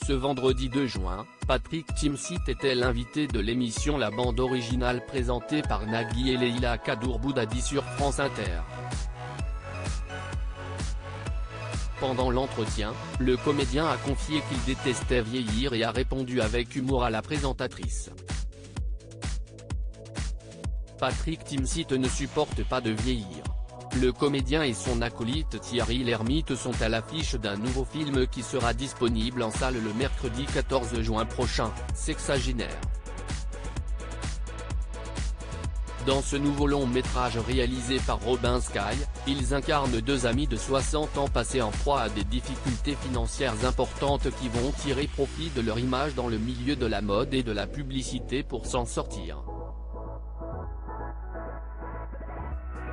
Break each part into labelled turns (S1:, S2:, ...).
S1: Ce vendredi 2 juin, Patrick Timsit était l'invité de l'émission La Bande Originale présentée par Nagui et Leïla Kaddour-Boudadi sur France Inter. Pendant l'entretien, le comédien a confié qu'il détestait vieillir et a répondu avec humour à la présentatrice. Patrick Timsit ne supporte pas de vieillir. Le comédien et son acolyte Thierry Lhermitte sont à l'affiche d'un nouveau film qui sera disponible en salle le mercredi 14 juin prochain, Sexagénaire. Dans ce nouveau long métrage réalisé par Robin Sky, ils incarnent deux amis de 60 ans passés en proie à des difficultés financières importantes qui vont tirer profit de leur image dans le milieu de la mode et de la publicité pour s'en sortir.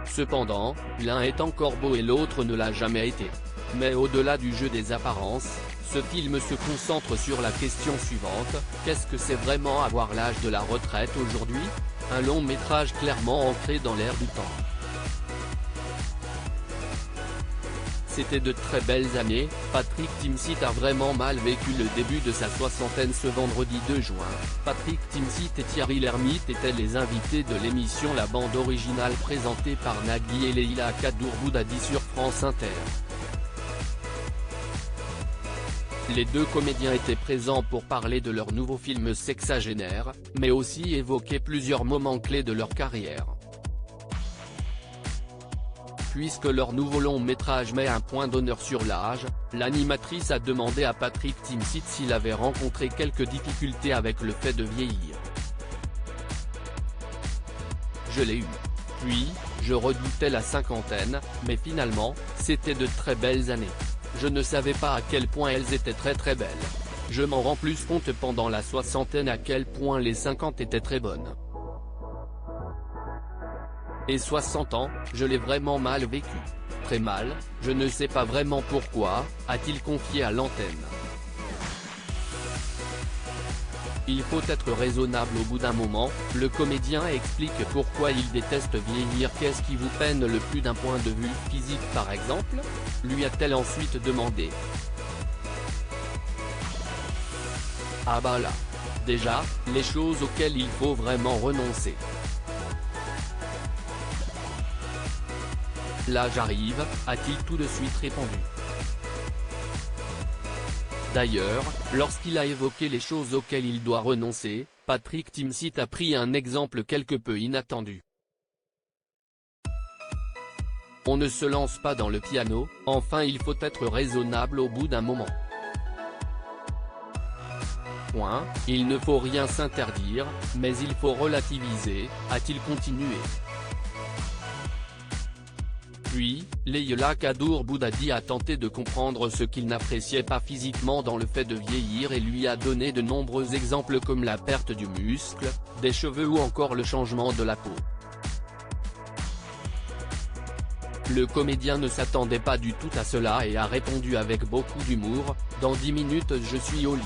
S1: Cependant, l'un est encore beau et l'autre ne l'a jamais été. Mais au-delà du jeu des apparences, ce film se concentre sur la question suivante: qu'est-ce que c'est vraiment avoir l'âge de la retraite aujourd'hui? Un long métrage clairement ancré dans l'air du temps. C'était de très belles années. Patrick Timsit a vraiment mal vécu le début de sa soixantaine. Ce vendredi 2 juin, Patrick Timsit et Thierry Lhermitte étaient les invités de l'émission La Bande Originale présentée par Nagui et Leïla Kaddour-Boudadi sur France Inter. Les deux comédiens étaient présents pour parler de leur nouveau film Sexagénaire, mais aussi évoquer plusieurs moments clés de leur carrière. Puisque leur nouveau long métrage met un point d'honneur sur l'âge, l'animatrice a demandé à Patrick Timsit s'il avait rencontré quelques difficultés avec le fait de vieillir. Je l'ai eu. Puis, je redoutais la cinquantaine, mais finalement, c'était de très belles années. Je ne savais pas à quel point elles étaient très belles. Je m'en rends plus compte pendant la soixantaine à quel point les 50 étaient très bonnes. Et 60 ans, je l'ai vraiment mal vécu. Très mal, je ne sais pas vraiment pourquoi, a-t-il confié à l'antenne. Il faut être raisonnable au bout d'un moment, le comédien explique pourquoi il déteste vieillir. Qu'est-ce qui vous peine le plus d'un point de vue physique par exemple? Lui a-t-elle ensuite demandé. Ah bah là. Déjà, les choses auxquelles il faut vraiment renoncer. Là j'arrive, a-t-il tout de suite répondu. D'ailleurs, lorsqu'il a évoqué les choses auxquelles il doit renoncer, Patrick Timsit a pris un exemple quelque peu inattendu. On ne se lance pas dans le piano, enfin il faut être raisonnable au bout d'un moment. Point, il ne faut rien s'interdire, mais il faut relativiser, a-t-il continué. Puis, Leïla Kaddour-Boudadi a tenté de comprendre ce qu'il n'appréciait pas physiquement dans le fait de vieillir et lui a donné de nombreux exemples comme la perte du muscle, des cheveux ou encore le changement de la peau. Le comédien ne s'attendait pas du tout à cela et a répondu avec beaucoup d'humour: dans 10 minutes je suis au lit.